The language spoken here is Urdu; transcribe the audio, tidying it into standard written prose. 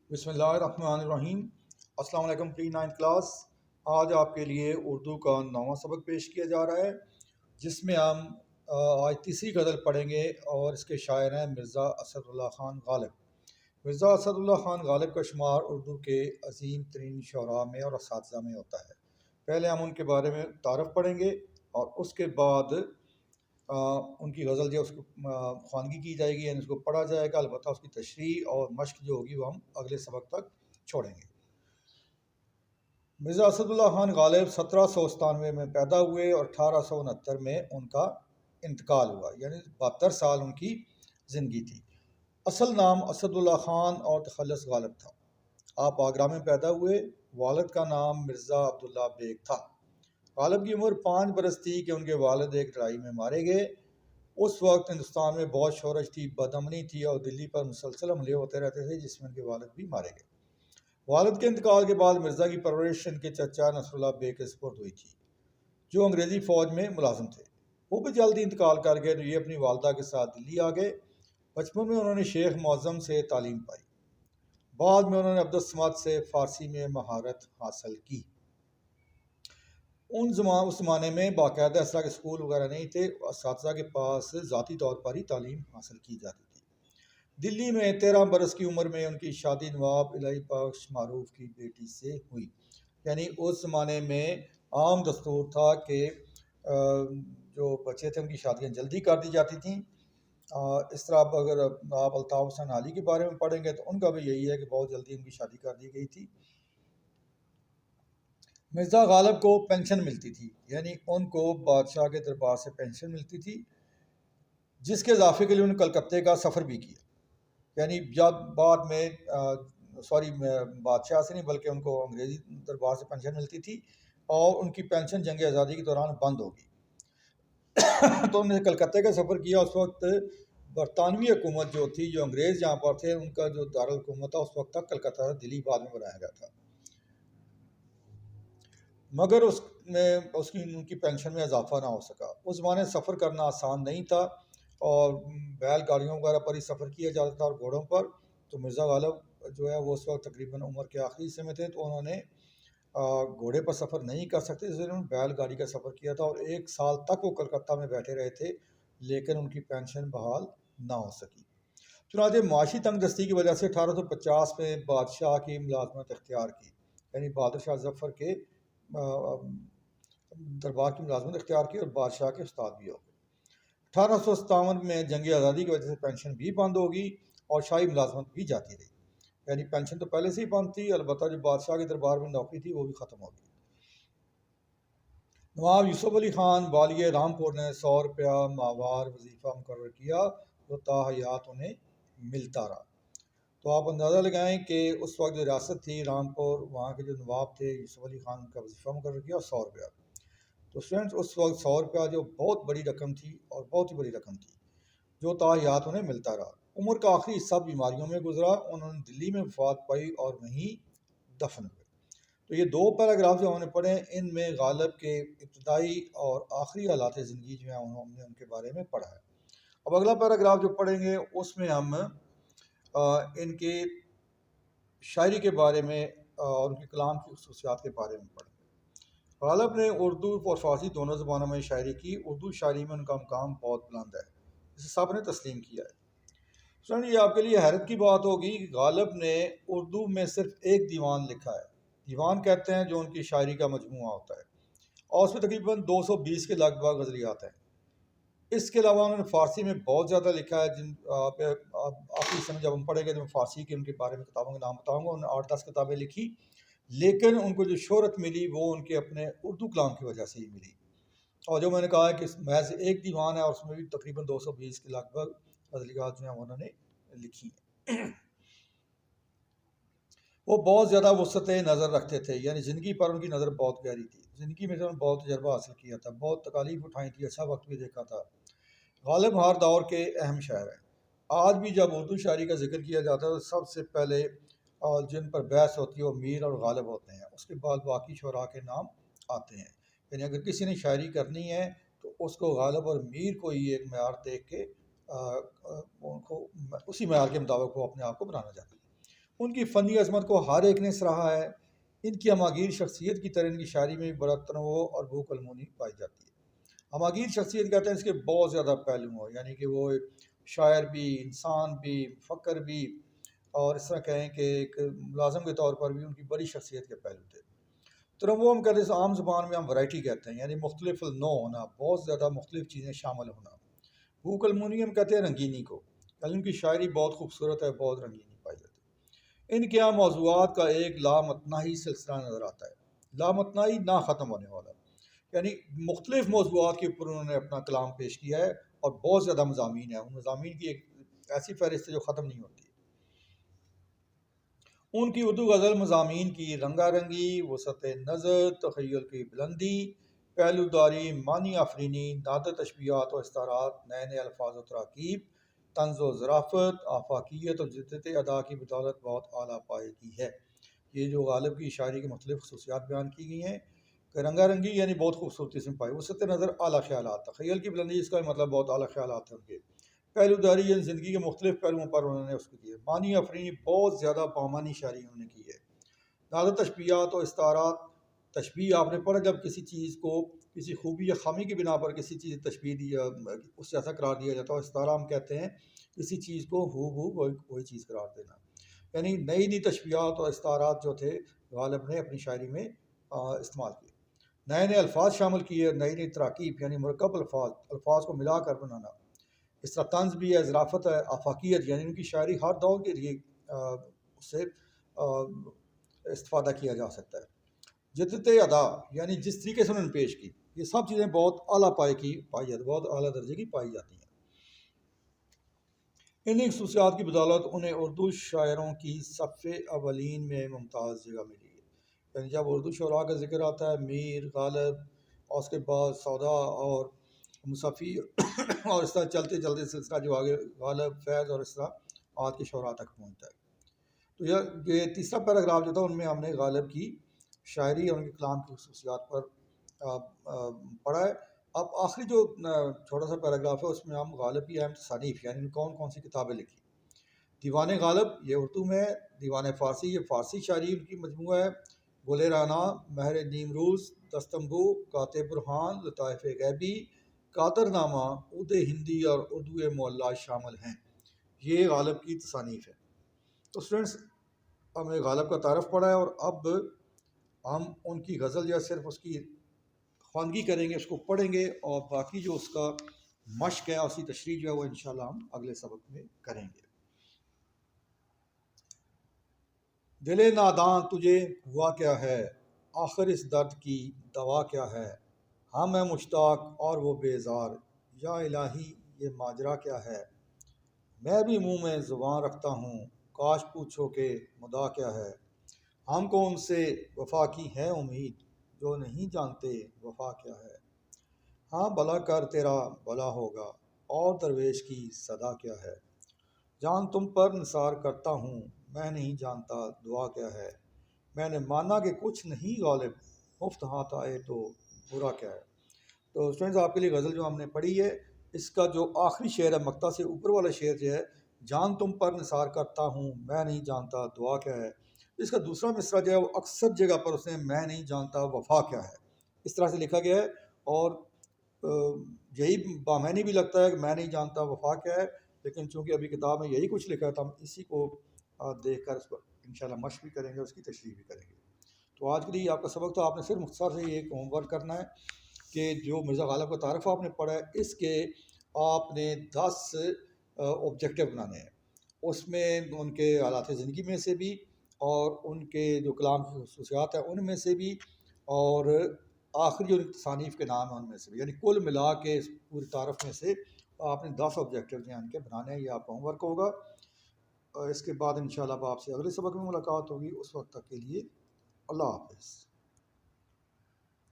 بسم اللہ الرحمن الرحیم۔ السلام علیکم پری نائنتھ کلاس۔ آج آپ کے لیے اردو کا 9واں سبق پیش کیا جا رہا ہے، جس میں ہم آج تیسری غزل پڑھیں گے اور اس کے شاعر ہیں مرزا اسد اللہ خان غالب۔ مرزا اسد اللہ خان غالب کا شمار اردو کے عظیم ترین شعراء میں اور اساتذہ میں ہوتا ہے۔ پہلے ہم ان کے بارے میں تعارف پڑھیں گے اور اس کے بعد ان کی غزل جو اس کو خواندگی کی جائے گی، یعنی اس کو پڑھا جائے گا۔ البتہ اس کی تشریح اور مشق جو ہوگی وہ ہم اگلے سبق تک چھوڑیں گے۔ مرزا اسد اللہ خان غالب 1797 میں پیدا ہوئے اور 1869 میں ان کا انتقال ہوا، یعنی 72 سال ان کی زندگی تھی۔ اصل نام اسد اللہ خان اور تخلص غالب تھا۔ آپ آگرہ میں پیدا ہوئے۔ والد کا نام مرزا عبداللہ بیگ تھا۔ غالب کی عمر 5 برس تھی کہ ان کے والد ایک لڑائی میں مارے گئے۔ اس وقت ہندوستان میں بہت شورش تھی، بدامنی تھی اور دلی پر مسلسل حملے ہوتے رہتے تھے، جس میں ان کے والد بھی مارے گئے۔ والد کے انتقال کے بعد مرزا کی پرورش ان کے چچا نصر اللہ بیگ کے سپرد ہوئی تھی، جو انگریزی فوج میں ملازم تھے۔ وہ بھی جلدی انتقال کر گئے تو یہ اپنی والدہ کے ساتھ دلی آ گئے۔ بچپن میں انہوں نے شیخ معظم سے تعلیم پائی۔ بعد میں انہوں نے عبدالصمد سے فارسی میں مہارت حاصل کی۔ اس زمانے میں باقاعدہ اس طرح کے اسکول وغیرہ نہیں تھے، اساتذہ کے پاس ذاتی طور پر ہی تعلیم حاصل کی جاتی تھی۔ دلی میں 13 برس کی عمر میں ان کی شادی نواب الہی بخش معروف کی بیٹی سے ہوئی۔ یعنی اس زمانے میں عام دستور تھا کہ جو بچے تھے ان کی شادیاں جلدی کر دی جاتی تھیں۔ اس طرح اگر آپ الطاف حسین علی کے بارے میں پڑھیں گے تو ان کا بھی یہی ہے کہ بہت جلدی ان کی شادی کر دی گئی تھی۔ مرزا غالب کو پینشن ملتی تھی، یعنی ان کو بادشاہ کے دربار سے پینشن ملتی تھی، جس کے اضافے کے لیے انہوں نے کلکتے کا سفر بھی کیا۔ یعنی جب بعد میں بادشاہ سے نہیں بلکہ ان کو انگریزی دربار سے پینشن ملتی تھی اور ان کی پینشن جنگ آزادی کے دوران بند ہو گئی تو انہوں نے کلکتے کا سفر کیا۔ اس وقت برطانوی حکومت جو تھی، جو انگریز جہاں پر تھے، ان کا جو دارالحکومت تھا اس وقت تک کلکتہ سے دلی بعد میں بنایا گیا تھا، مگر ان کی پینشن میں اضافہ نہ ہو سکا۔ اس زمانے سفر کرنا آسان نہیں تھا اور بیل گاڑیوں وغیرہ پر ہی سفر کیا جاتا تھا اور گھوڑوں پر۔ تو مرزا غالب جو ہے وہ اس وقت تقریباً عمر کے آخری حصے میں تھے، تو انہوں نے گھوڑے پر سفر نہیں کر سکتے، اس لیے انہوں نے بیل گاڑی کا سفر کیا تھا اور 1 سال تک وہ کلکتہ میں بیٹھے رہے تھے، لیکن ان کی پینشن بحال نہ ہو سکی۔ چنانچہ معاشی تنگ دستی کی وجہ سے 1850 میں بادشاہ کی ملازمت اختیار کی، یعنی بہادر شاہ ظفر کے دربار کی ملازمت اختیار کی اور بادشاہ کے استاد بھی ہو گئے۔ 1857 میں جنگ آزادی کی وجہ سے پینشن بھی بند ہوگی اور شاہی ملازمت بھی جاتی رہی، یعنی پینشن تو پہلے سے ہی بند تھی، البتہ جو بادشاہ کے دربار میں نوکری تھی وہ بھی ختم ہو گئی۔ نواب یوسف علی خان والی رامپور نے 100 روپیہ ماہوار وظیفہ مقرر کیا جو تا حیات انہیں ملتا رہا۔ تو آپ اندازہ لگائیں کہ اس وقت جو ریاست تھی رامپور، وہاں کے جو نواب تھے یوسف علی خان کا وظیفہ مقرر کیا 100 روپیہ۔ تو اسٹوڈنٹس اس وقت 100 روپیہ جو بہت بڑی رقم تھی اور بہت ہی بڑی رقم تھی، جو تا حیات انہیں ملتا رہا۔ عمر کا آخری حصہ بیماریوں میں گزرا، انہوں نے دلی میں وفات پائی اور وہیں دفن ہوئے۔ تو یہ 2 پیراگراف جو ہم نے پڑھے، ان میں غالب کے ابتدائی اور آخری حالات زندگی جو ہیں ہم نے ان کے بارے میں پڑھا ہے۔ اب اگلا پیراگراف جو پڑھیں گے اس میں ہم ان کے شاعری کے بارے میں اور ان کے کلام کی خصوصیات کے بارے میں پڑھیں گے۔ غالب نے اردو اور فارسی دونوں زبانوں میں شاعری کی۔ اردو شاعری میں ان کا مقام بہت بلند ہے، اسے سب نے تسلیم کیا ہے۔ یہ آپ کے لیے حیرت کی بات ہوگی کہ غالب نے اردو میں صرف ایک دیوان لکھا ہے۔ دیوان کہتے ہیں جو ان کی شاعری کا مجموعہ ہوتا ہے، اور اس میں تقریباً 220 کے لگ بھگ غزلیات ہیں۔ اس کے علاوہ انہوں نے فارسی میں بہت زیادہ لکھا ہے، جن آخری سمجھ جب ہم پڑھیں گے تو میں فارسی کے ان کے بارے میں کتابوں کے نام بتاؤں گا۔ انہوں نے 8-10 کتابیں لکھی، لیکن ان کو جو شہرت ملی وہ ان کے اپنے اردو کلام کی وجہ سے ہی ملی۔ اور جو میں نے کہا ہے کہ محض ایک دیوان ہے اور اس میں بھی تقریباً 220 کے لگ بھگ غزلیات جو ہیں انہوں نے لکھی ہیں۔ وہ بہت زیادہ وسعت نظر رکھتے تھے، یعنی زندگی پر ان کی نظر بہت گہری تھی۔ زندگی میں سے انہوں نے بہت تجربہ حاصل کیا تھا، بہت تکالیف اٹھائی تھی، اچھا وقت بھی دیکھا تھا۔ غالب ہر دور کے اہم شاعر ہیں۔ آج بھی جب اردو شاعری کا ذکر کیا جاتا ہے تو سب سے پہلے جن پر بحث ہوتی ہے وہ میر اور غالب ہوتے ہیں، اس کے بعد باقی شعراء کے نام آتے ہیں۔ یعنی اگر کسی نے شاعری کرنی ہے تو اس کو غالب اور میر کو ہی ایک معیار دیکھ کے ان کو اسی معیار کے مطابق وہ اپنے آپ کو بنانا چاہتے ہیں۔ ان کی فنی عظمت کو ہر ایک نے سراہا ہے۔ ان کی ہماگیر شخصیت کی طرح ان کی شاعری میں بھی بڑا تنوع اور بھوک المونی پائی جاتی ہے۔ ہماگیر شخصیت کہتے ہیں اس کے بہت زیادہ پہلو ہیں، یعنی کہ وہ ایک شاعر بھی، انسان بھی، فقر بھی، اور اس طرح کہیں کہ ایک ملازم کے طور پر بھی ان کی بڑی شخصیت کے پہلو تھے۔ تنوع ہم کہتے ہیں، عام زبان میں ہم ورائٹی کہتے ہیں، یعنی مختلف النوع ہونا، بہت زیادہ مختلف چیزیں شامل ہونا۔ بھوک المونی ہم کہتے ہیں رنگینی کو، یعنی ان کی شاعری بہت خوبصورت ہے، بہت رنگینی پائی جاتی ہے۔ ان کے یہاں موضوعات کا ایک لامتناہی سلسلہ نظر آتا ہے، لامتناہی نہ ختم ہونے والا، یعنی مختلف موضوعات کے اوپر انہوں نے اپنا کلام پیش کیا ہے، اور بہت زیادہ مضامین ہیں۔ ان مضامین کی ایک ایسی فہرست ہے جو ختم نہیں ہوتی۔ ان کی اردو غزل مضامین کی رنگا رنگی، وسعت نظر، تخیل کی بلندی، پہلو داری، معنی آفرینی، نادر تشبیہات و استعارات، نئے نئے الفاظ و تراکیب، طنز و ظرافت، آفاقیت اور جدت ادا کی بدولت بہت اعلیٰ پائے کی ہے۔ یہ جو غالب کی شاعری کی مختلف خصوصیات بیان کی گئی ہیں کہ رنگا رنگی یعنی بہت خوبصورتی سے پائی، وسعت نظر اعلیٰ خیالات، تخیل کی بلندی اس کا مطلب بہت اعلیٰ خیالات ہیں ان کے، پہلو داری یعنی زندگی کے مختلف پہلوؤں پر انہوں نے اس کو کیا، معنی آفرینی بہت زیادہ بامانی شاعری انہوں نے کی ہے، نادر تشبیہات و استعارات، تشبیہ آپ نے پڑھا جب کسی چیز کو کسی خوبی یا خامی کی بنا پر کسی چیز تشبیہ دیا، اس سے ایسا قرار دیا جاتا ہے، استعارہ ہم کہتے ہیں کسی چیز کو ہو وہی چیز قرار دینا، یعنی نئی نئی تشبیہات اور استعارات جو تھے غالب نے اپنی شاعری میں استعمال کیے، نئے نئے الفاظ شامل کیے، نئی نئی تراکیب یعنی مرکب الفاظ کو ملا کر بنانا، اس طرح طنز بھی ہے، ظرافت ہے، آفاقیت یعنی ان کی شاعری ہر دور کے لیے اس سے استفادہ کیا جا سکتا ہے، جدت ادا یعنی جس طریقے سے انہوں نے پیش کی، یہ سب چیزیں بہت اعلیٰ پائی جاتی، بہت اعلیٰ درجے کی پائی جاتی ہیں۔ انہیں خصوصیات کی بدولت انہیں اردو شاعروں کی صف اولین میں ممتاز جگہ ملی ہے، یعنی جب اردو شعراء کا ذکر آتا ہے، میر، غالب، اور اس کے بعد سودا اور مصفی اور اس طرح چلتے چلتے سلسلہ جو آگے غالب، فیض اور اس طرح آج کے شعراء تک پہنچتا ہے۔ تو یہ تیسرا پیراگراف جو تھا ان میں ہم نے غالب کی شاعری اور ان کے کلام کی خصوصیات پر پڑھا ہے۔ اب آخری جو چھوٹا سا پیراگراف ہے اس میں ہم غالب کی اہم تصانیف یعنی کون کون سی کتابیں لکھی۔ دیوان غالب یہ اردو میں ہے، دیوان فارسی یہ فارسی شاعری ان کی مجموعہ ہے، گل رانا، مہر نیمروز، دستمبو، کاتب برہان، لطائف غیبی، قادر نامہ، عود ہندی اور اردو معلیٰ شامل ہیں۔ یہ غالب کی تصانیف ہے۔ تو اسٹوڈنٹس ہم نے غالب کا تعارف پڑھا ہے، اور اب ہم ان کی غزل یا صرف اس کی خواندگی کریں گے، اس کو پڑھیں گے، اور باقی جو اس کا مشق ہے، اسی تشریح جو ہے وہ انشاءاللہ ہم اگلے سبق میں کریں گے۔ دل ناداں تجھے ہوا کیا ہے، آخر اس درد کی دوا کیا ہے، ہاں میں مشتاق اور وہ بیزار، یا الہی یہ ماجرا کیا ہے، میں بھی منہ میں زباں رکھتا ہوں، کاش پوچھو کہ مدعا کیا ہے، ہم کو ان سے وفا کی ہے امید، جو نہیں جانتے وفا کیا ہے، ہاں بھلا کر تیرا بھلا ہوگا، اور درویش کی صدا کیا ہے، جان تم پر نثار کرتا ہوں، میں نہیں جانتا دعا کیا ہے، میں نے مانا کہ کچھ نہیں غالب، مفت ہاتھ آئے تو برا کیا ہے۔ تو اسٹوڈنٹس آپ کے لیے غزل جو ہم نے پڑھی ہے، اس کا جو آخری شعر ہے، مقطع سے اوپر والا شعر جو ہے، جان تم پر نثار کرتا ہوں، میں نہیں جانتا دعا کیا ہے، اس کا دوسرا مصرع جو ہے وہ اکثر جگہ پر اس نے میں نہیں جانتا وفا کیا ہے اس طرح سے لکھا گیا ہے، اور یہی بامعنی بھی لگتا ہے کہ میں نہیں جانتا وفا کیا ہے، لیکن چونکہ ابھی کتاب میں یہی کچھ لکھا ہے تو ہم اسی کو دیکھ کر اس پر انشاءاللہ مشق بھی کریں گے، اس کی تشریح بھی کریں گے۔ تو آج کے لیے آپ کا سبق تو آپ نے صرف مختصر سے ایک ہوم ورک کرنا ہے کہ جو مرزا غالب کا تعارف آپ نے پڑھا ہے، اس کے آپ نے 10 آبجیکٹیو بنانے ہیں، اس میں ان کے حالات زندگی میں سے بھی، اور ان کے جو کلام کی خصوصیات ہیں ان میں سے بھی، اور آخری جو تصانیف کے نام ہیں ان میں سے بھی، یعنی کل ملا کے اس پورے تعارف میں سے آپ نے 10 آبجیکٹیو ہیں ان کے بنانے ہیں، یہ آپ کا ہوم ورک ہوگا۔ اس کے بعد انشاءاللہ آپ سے اگلے سبق میں ملاقات ہوگی، اس وقت تک کے لیے اللہ حافظ۔